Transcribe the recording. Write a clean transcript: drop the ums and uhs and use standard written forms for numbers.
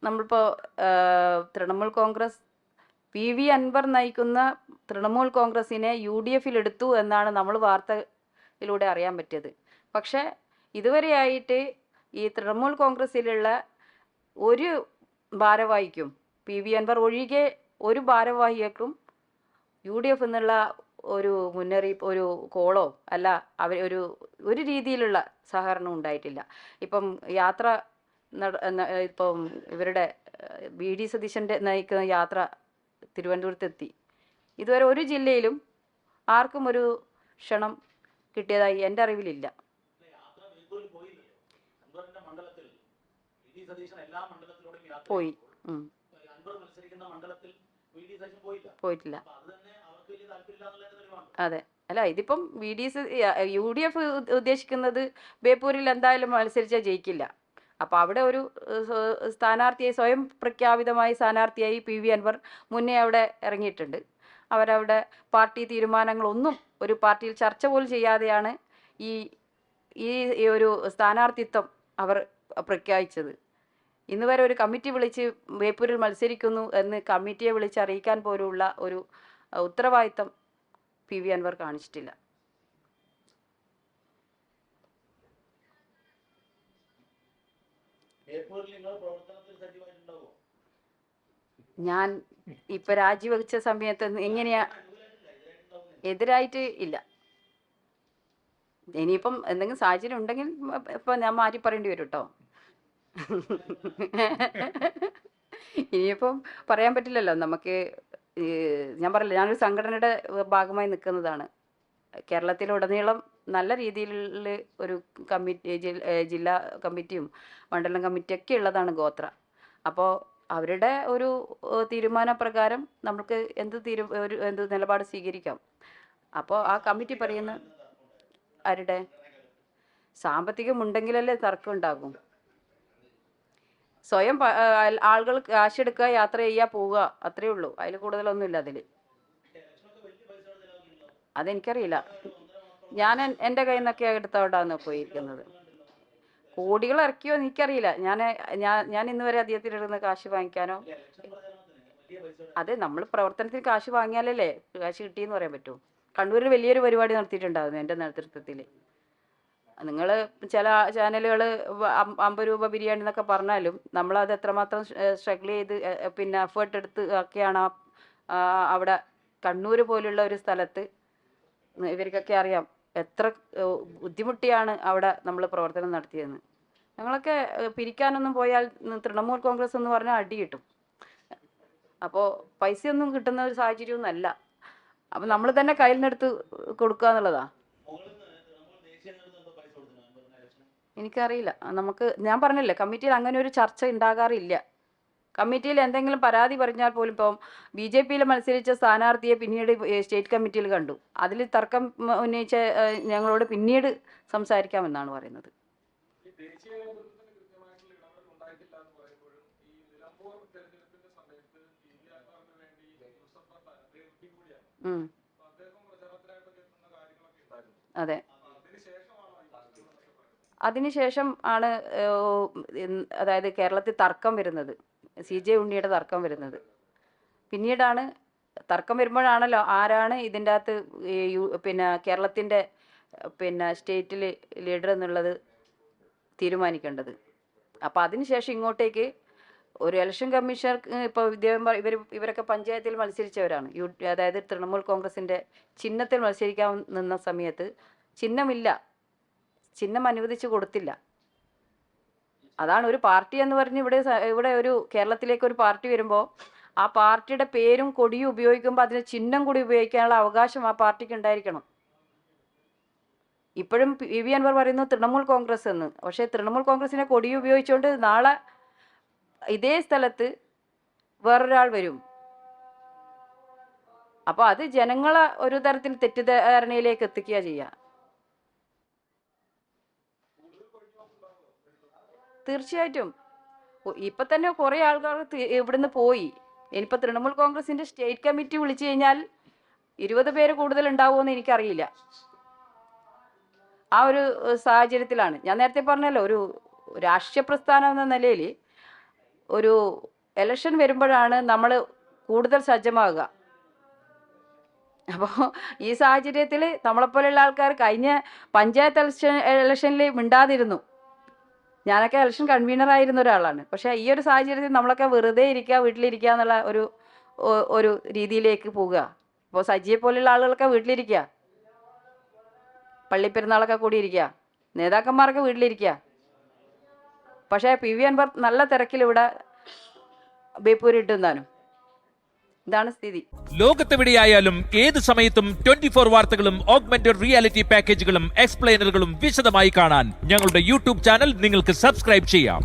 നമ്മളിപ്പോൾ തൃണമൂൽ കോൺഗ്രസ് PV അൻവർ നയിക്കുന്ന തൃണമൂൽ കോൺഗ്രസിനെ UDF എടുത്തു എന്നാണ് നമ്മൾ വാർത്തയിലൂടെ അറിയാൻ പറ്റിയത്. പക്ഷേ ഇതുവരെയായിട്ട് ഈ തൃണമൂൽ കോൺഗ്രസിലുള്ള ഒരു ഭാരവാഹിക്കും PV അൻവർ ഒഴികെ ഒരു ഭാരവാഹിക്കും UDF എന്നുള്ള ഒരു മുന്നറിയിപ്പ്, ഒരു കോളോ അല്ല അവർ ഒരു രീതിയിലുള്ള സഹകരണം ഉണ്ടായിട്ടില്ല. ഇപ്പം യാത്ര ഇപ്പം ഇവരുടെ VD സതീശൻ്റെ നയിക്കുന്ന യാത്ര തിരുവനന്തപുരത്തെത്തി. ഇതുവരെ ഒരു ജില്ലയിലും ആർക്കും ഒരു ക്ഷണം കിട്ടിയതായി എൻ്റെ അറിവിലില്ല. പോയി പോയിട്ടില്ല. അതെ, അല്ല ഇതിപ്പം UDF ഉദ്ദേശിക്കുന്നത് ബേപ്പൂരിൽ എന്തായാലും മത്സരിച്ചാൽ ജയിക്കില്ല. അപ്പോൾ അവിടെ ഒരു സ്ഥാനാർത്ഥിയായി, സ്വയം പ്രഖ്യാപിതമായി സ്ഥാനാർത്ഥിയായി PV അൻവർ മുന്നേ അവിടെ ഇറങ്ങിയിട്ടുണ്ട്. അവരവിടെ പാർട്ടി തീരുമാനങ്ങളൊന്നും ഒരു പാർട്ടിയിൽ ചർച്ച പോലും ചെയ്യാതെയാണ് ഈ ഒരു സ്ഥാനാർത്ഥിത്വം അവർ പ്രഖ്യാപിച്ചത്. ഇന്ന് വരെ ഒരു കമ്മിറ്റി വിളിച്ച് ബേപ്പൂരിൽ മത്സരിക്കുന്നു എന്ന് കമ്മിറ്റിയെ വിളിച്ച് അറിയിക്കാൻ പോലുള്ള ഒരു ഉത്തരവാദിത്തം PV അൻവർ കാണിച്ചിട്ടില്ല. ഞാൻ ഇപ്പൊ രാജിവെച്ച സമയത്ത് എങ്ങനെയാ എതിരായിട്ട് ഇല്ല. ഇനിയിപ്പം എന്തെങ്കിലും സാഹചര്യം ഉണ്ടെങ്കിൽ ഇപ്പൊ ഞാൻ മാറ്റി പറയേണ്ടി വരും കേട്ടോ. ഇനിയിപ്പം പറയാൻ പറ്റില്ലല്ലോ നമുക്ക്. ഞാൻ പറയില്ല, ഞാനൊരു സംഘടനയുടെ ഭാഗമായി നിൽക്കുന്നതാണ്. കേരളത്തിലുടനീളം നല്ല രീതിയിൽ ഒരു കമ്മിറ്റി, ജില്ലാ കമ്മിറ്റിയും മണ്ഡലം കമ്മിറ്റിയൊക്കെ ഉള്ളതാണ് ഗോത്ര. അപ്പോൾ അവരുടെ ഒരു തീരുമാനപ്രകാരം നമുക്ക് എന്ത് നിലപാട് സ്വീകരിക്കാം. അപ്പോൾ ആ കമ്മിറ്റി പറയുന്ന ആരുടെ സാമ്പത്തികം ഉണ്ടെങ്കിലല്ലേ തർക്കം ഉണ്ടാകും. സ്വയം ആളുകൾ കാശെടുക്കുക, യാത്ര ചെയ്യുക, പോവുക, അത്രയേ ഉള്ളൂ. അതിൽ കൂടുതലൊന്നുമില്ല അതിൽ. അതെനിക്കറിയില്ല. ഞാൻ എൻ്റെ കയ്യിൽ നിന്നൊക്കെ എടുത്തോണ്ടാണ് പോയിരിക്കുന്നത്. കോടികൾ ഇറക്കിയോ എനിക്കറിയില്ല. ഞാൻ ഇന്ന് വരെ അദ്ദേഹത്തിനിരുന്ന് കാശ് വാങ്ങിക്കാനോ, അതെ, നമ്മൾ പ്രവർത്തനത്തിന് കാശ് വാങ്ങിയാലല്ലേ കാശ് കിട്ടിയെന്ന് പറയാൻ പറ്റൂ. കണ്ണൂരിൽ വലിയൊരു പരിപാടി നടത്തിയിട്ടുണ്ടായിരുന്നു എൻ്റെ നേതൃത്വത്തിൽ. നിങ്ങൾ ചില ചാനലുകൾ 50 രൂപ ബിരിയാണി എന്നൊക്കെ പറഞ്ഞാലും നമ്മളത് എത്രമാത്രം സ്ട്രഗിൾ ചെയ്ത് പിന്നെ എഫേർട്ട് എടുത്ത് ഒക്കെയാണ് അവിടെ കണ്ണൂർ പോലുള്ള ഒരു സ്ഥലത്ത് ഇവർക്കൊക്കെ അറിയാം എത്ര ബുദ്ധിമുട്ടിയാണ് അവിടെ നമ്മൾ പ്രവർത്തനം നടത്തിയതെന്ന്. ഞങ്ങളൊക്കെ പിരിക്കാനൊന്നും പോയാൽ തൃണമൂൽ കോൺഗ്രസ് എന്ന് പറഞ്ഞാൽ അടി കിട്ടും. അപ്പോൾ പൈസയൊന്നും കിട്ടുന്ന ഒരു സാഹചര്യമൊന്നും അല്ല. അപ്പം നമ്മൾ തന്നെ കയ്യിൽ നിന്നെടുത്ത് കൊടുക്കുക എന്നുള്ളതാ. എനിക്കറിയില്ല. ഞാൻ പറഞ്ഞില്ലേ, കമ്മിറ്റിയിൽ അങ്ങനെ ഒരു ചർച്ച ഉണ്ടാകാറില്ല. കമ്മിറ്റിയിൽ എന്തെങ്കിലും പരാതി പറഞ്ഞാൽ പോലും ഇപ്പം BJPയിൽ മത്സരിച്ച സ്ഥാനാർത്ഥിയെ പിന്നീട് സ്റ്റേറ്റ് കമ്മിറ്റിയിൽ കണ്ടു. അതിൽ തർക്കം ഉന്നയിച്ച ഞങ്ങളോട് പിന്നീട് സംസാരിക്കാമെന്നാണ് പറയുന്നത്. അതെ, അതിനുശേഷം ആണ് അതായത് കേരളത്തിൽ തർക്കം വരുന്നത്, CJ ഉണ്ണിയുടെ തർക്കം വരുന്നത്. പിന്നീടാണ് തർക്കം വരുമ്പോഴാണല്ലോ ആരാണ് ഇതിൻ്റെ അകത്ത് പിന്നെ കേരളത്തിൻ്റെ പിന്നെ സ്റ്റേറ്റിൽ ലീഡർ എന്നുള്ളത് തീരുമാനിക്കേണ്ടത്. അപ്പോൾ അതിനുശേഷം ഇങ്ങോട്ടേക്ക് ഒരു ഇലക്ഷൻ കമ്മീഷണർ ഇപ്പോൾ ഇവരൊക്കെ പഞ്ചായത്തിൽ മത്സരിച്ചവരാണ്. അതായത് തൃണമൂൽ കോൺഗ്രസിൻ്റെ ചിഹ്നത്തിൽ മത്സരിക്കാൻ നിന്ന സമയത്ത് ചിഹ്നമില്ല, ചിഹ്നം അനുവദിച്ചു കൊടുത്തില്ല. അതാണ് ഒരു പാർട്ടി എന്ന് പറഞ്ഞ് ഇവിടെ ഒരു കേരളത്തിലേക്ക് ഒരു പാർട്ടി വരുമ്പോൾ ആ പാർട്ടിയുടെ പേരും കൊടിയും ഉപയോഗിക്കുമ്പോൾ അതിന് ചിഹ്നം കൂടി ഉപയോഗിക്കാനുള്ള അവകാശം ആ പാർട്ടിക്ക് ഉണ്ടായിരിക്കണം. ഇപ്പോഴും PV അൻവർ പറയുന്നു തൃണമൂൽ കോൺഗ്രസ് എന്ന്. പക്ഷേ തൃണമൂൽ കോൺഗ്രസിനെ കൊടി ഉപയോഗിച്ചുകൊണ്ട് നാളെ ഇതേ സ്ഥലത്ത് വേറൊരാൾ വരും. അപ്പോൾ അത് ജനങ്ങളെ ഒരു തരത്തിൽ തെറ്റിദ്ധാരണയിലേക്ക് എത്തിക്കുക ചെയ്യുക. തീർച്ചയായിട്ടും ഇപ്പം തന്നെ കുറേ ആൾക്കാർ ഇവിടുന്ന് പോയി. ഇനിയിപ്പോൾ തൃണമൂൽ കോൺഗ്രസിൻ്റെ സ്റ്റേറ്റ് കമ്മിറ്റി വിളിച്ചു കഴിഞ്ഞാൽ 20 പേര് കൂടുതൽ ഉണ്ടാവുമെന്ന് എനിക്കറിയില്ല. ആ ഒരു സാഹചര്യത്തിലാണ് ഞാൻ നേരത്തെ പറഞ്ഞല്ലോ, ഒരു രാഷ്ട്രീയ പ്രസ്ഥാനം എന്ന നിലയിൽ ഒരു ഇലക്ഷൻ വരുമ്പോഴാണ് നമ്മൾ കൂടുതൽ സജ്ജമാകുക. അപ്പോൾ ഈ സാഹചര്യത്തിൽ നമ്മളെപ്പോലെയുള്ള ആൾക്കാർ കഴിഞ്ഞ പഞ്ചായത്ത് ഇലക്ഷനിൽ മിണ്ടാതിരുന്നു. ഞാനൊക്കെ ഇലക്ഷൻ കൺവീനറായിരുന്ന ഒരാളാണ്. പക്ഷേ ഈ ഒരു സാഹചര്യത്തിൽ നമ്മളൊക്കെ വെറുതെ ഇരിക്കുക, വീട്ടിലിരിക്കുക എന്നുള്ള ഒരു രീതിയിലേക്ക് പോവുക. ഇപ്പോൾ സജിയെ പോലെയുള്ള ആളുകളൊക്കെ വീട്ടിലിരിക്കുക, പള്ളിപ്പെരുന്നാളൊക്കെ കൂടിയിരിക്കുക, നേതാക്കന്മാരൊക്കെ വീട്ടിലിരിക്കുക. പക്ഷേ PV അൻവർ നല്ല തിരക്കിൽ ഇവിടെ ബേപ്പൂർ ഇട്ടുന്നാനും. ഇതാണ് സ്ഥിതി. ലോകത്തെവിടെയായാലും ഏത് സമയത്തും 24 വാർത്തകളും ഓഗ്മെന്റഡ് റിയാലിറ്റി പാക്കേജുകളും എക്സ്പ്ലെയിനറുകളും വിശദമായി കാണാൻ ഞങ്ങളുടെ യൂട്യൂബ് ചാനൽ നിങ്ങൾക്ക് സബ്സ്ക്രൈബ് ചെയ്യാം.